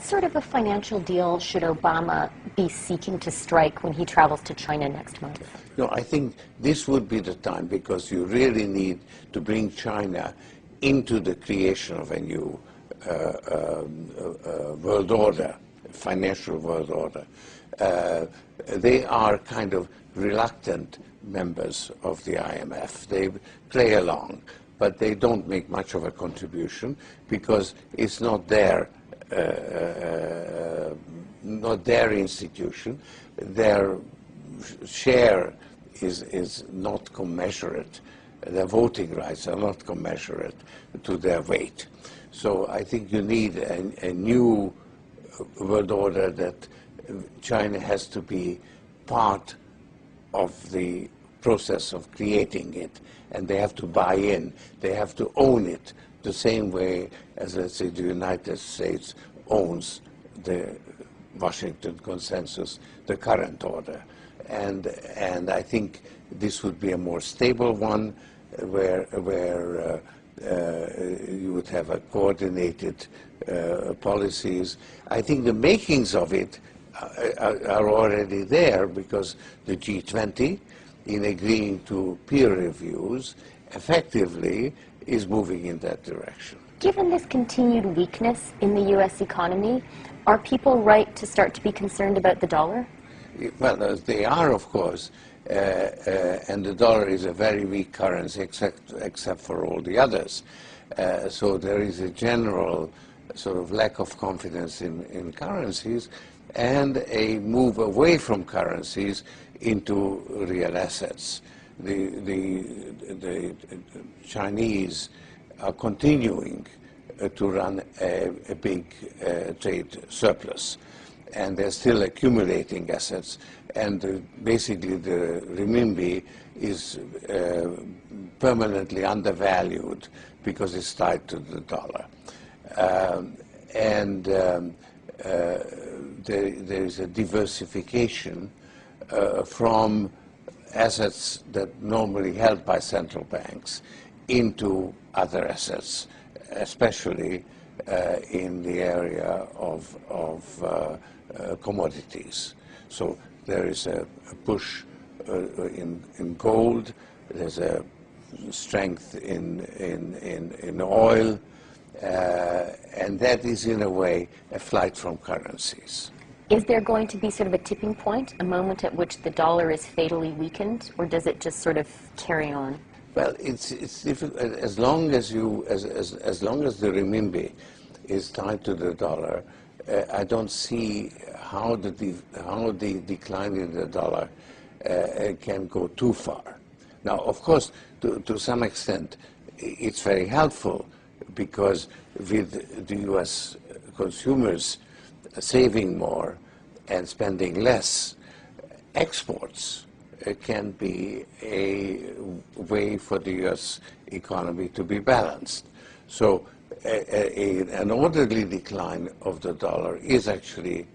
What sort of a financial deal should Obama be seeking to strike when he travels to China next month? No, I think this would be the time, because you really need to bring China into the creation of a new world order, financial world order. They are kind of reluctant members of the IMF. They play along, but they don't make much of a contribution because it's not their institution. Their share is not commensurate. Their voting rights are not commensurate to their weight. So I think you need a new world order that China has to be part of the process of creating it, and they have to buy in. They have to own it the same way as, let's say, the United States owns the Washington Consensus, the current order. And I think this would be a more stable one, where you would have a coordinated policies. I think the makings of it are already there, because the G20, in agreeing to peer reviews, effectively is moving in that direction. Given this continued weakness in the U.S. economy, are people right to start to be concerned about the dollar? Well, they are, of course, and the dollar is a very weak currency, except for all the others. So there is a general sort of lack of confidence in currencies, and a move away from currencies into real assets. The Chinese are continuing to run a big trade surplus, and they're still accumulating assets, and basically the renminbi is permanently undervalued because it's tied to the dollar. There is a diversification from assets that normally held by central banks into other assets, especially in the area of commodities. So there is a push in gold. There's a strength in oil, and that is in a way a flight from currencies. Is there going to be sort of a tipping point, a moment at which the dollar is fatally weakened, or does it just sort of carry on? Well, it's difficult. As long as as long as the renminbi is tied to the dollar, I don't see how the decline in the dollar can go too far. Now, of course, to some extent, it's very helpful, because with the U.S. consumers saving more and spending less, exports can be a way for the U.S. economy to be balanced. So an orderly decline of the dollar is actually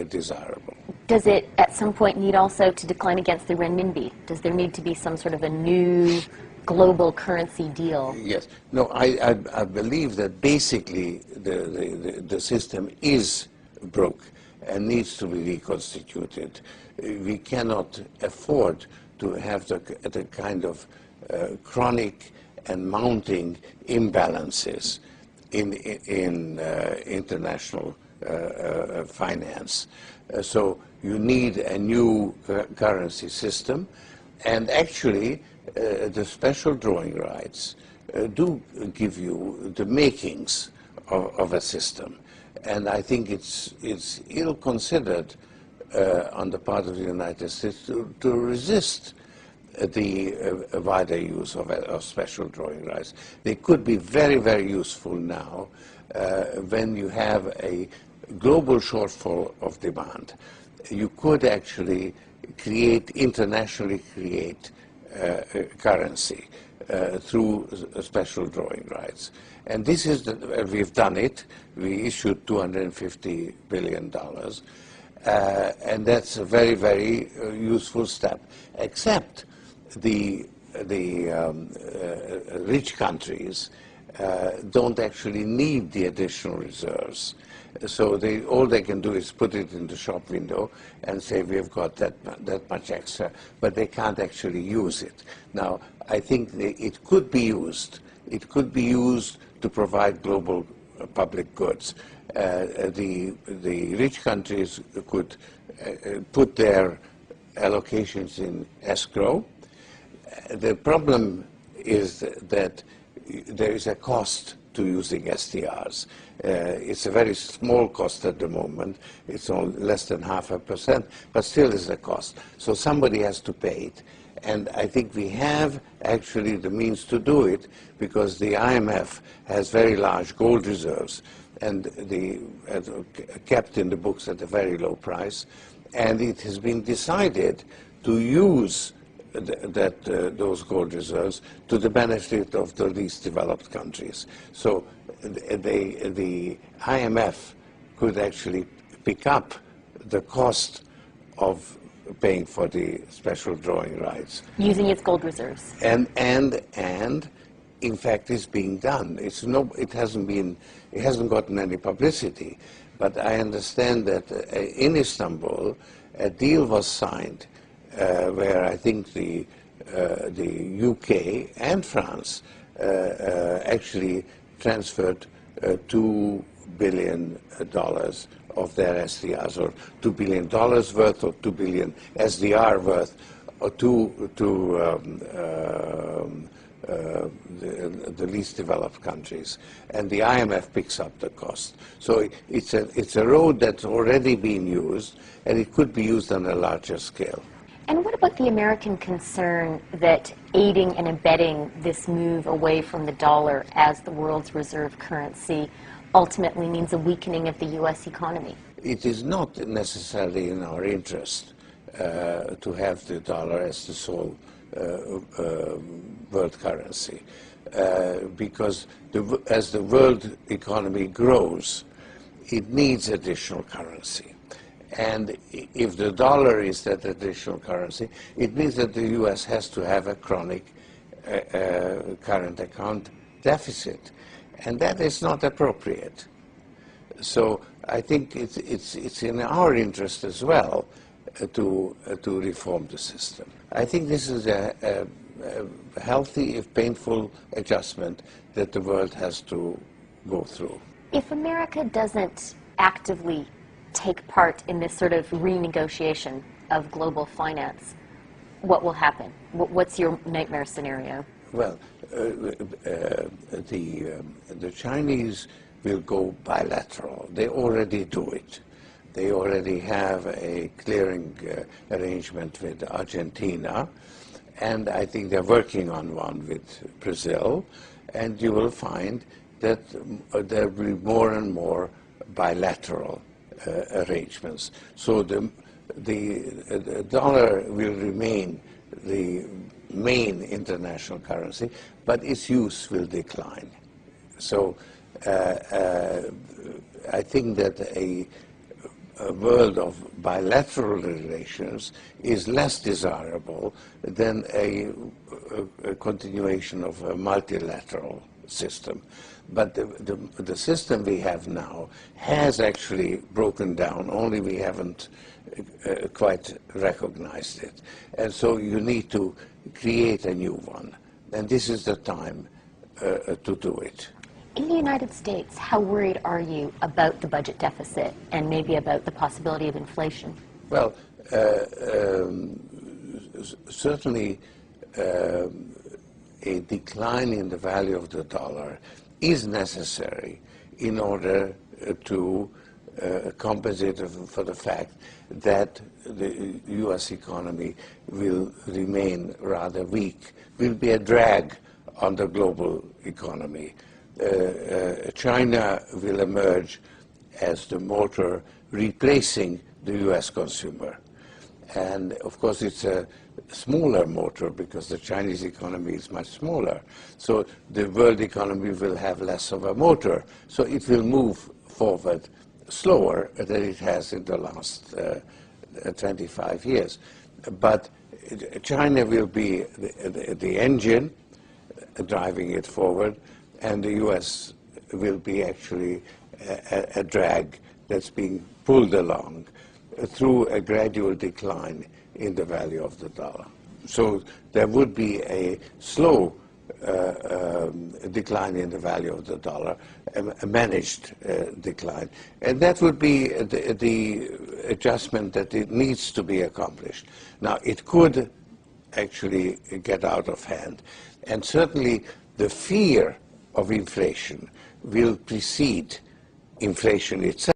desirable. Does it at some point need also to decline against the renminbi? Does there need to be some sort of a new global currency deal? Yes. No, I believe that basically the system is broke and needs to be reconstituted. We cannot afford to have the kind of chronic and mounting imbalances in international finance. So you need a new currency system, and actually the special drawing rights do give you the makings of a system. And I think it's ill-considered on the part of the United States to resist the wider use of special drawing rights. They could be very, very useful now when you have a global shortfall of demand. You could actually internationally create currency through special drawing rights. And this is, we've done it. We issued $250 billion. And that's a very, very useful step. Except the rich countries don't actually need the additional reserves. So all they can do is put it in the shop window and say, we've got that much extra, but they can't actually use it. Now, I think it could be used. It could be used to provide global public goods. The rich countries could put their allocations in escrow. The problem is that there is a cost to using SDRs. It's a very small cost at the moment. It's only less than 0.5%, but still is a cost. So somebody has to pay it. And I think we have actually the means to do it because the IMF has very large gold reserves and kept in the books at a very low price. And it has been decided to use those gold reserves to the benefit of the least developed countries. So the IMF could actually pick up the cost of paying for the special drawing rights. Using its gold reserves. And in fact it's being done. It hasn't gotten any publicity. But I understand that in Istanbul a deal was signed where I think the UK and France actually transferred $2 billion of their SDRs, or $2 billion worth, or 2 billion SDR worth, to the least developed countries, and the IMF picks up the cost. So it's a road that's already been used, and it could be used on a larger scale. And what about the American concern that aiding and abetting this move away from the dollar as the world's reserve currency ultimately means a weakening of the U.S. economy? It is not necessarily in our interest to have the dollar as the sole world currency, because as the world economy grows, it needs additional currency. And if the dollar is that additional currency, it means that the U.S. has to have a chronic current account deficit, and that is not appropriate. So I think it's in our interest as well to reform the system. I think this is a healthy, if painful, adjustment that the world has to go through. If America doesn't actively take part in this sort of renegotiation of global finance, what will happen? What's your nightmare scenario? Well, the Chinese will go bilateral. They already do it. They already have a clearing arrangement with Argentina, and I think they're working on one with Brazil, and you will find that there will be more and more bilateral arrangements. So the dollar will remain the main international currency, but its use will decline. So I think that a world of bilateral relations is less desirable than a continuation of a multilateral system. But the system we have now has actually broken down, only we haven't quite recognized it. And so you need to create a new one. And this is the time to do it. In the United States, how worried are you about the budget deficit and maybe about the possibility of inflation? Well, certainly a decline in the value of the dollar is necessary in order to compensate for the fact that the U.S. economy will remain rather weak, will be a drag on the global economy. China will emerge as the motor replacing the U.S. consumer. And of course it's a smaller motor because the Chinese economy is much smaller. So the world economy will have less of a motor. So it will move forward slower than it has in the last 25 years. But China will be the engine driving it forward, and the U.S. will be actually a drag that's being pulled along through a gradual decline in the value of the dollar. So there would be a slow decline in the value of the dollar, a managed decline. And that would be the adjustment that it needs to be accomplished. Now, it could actually get out of hand. And certainly the fear of inflation will precede inflation itself.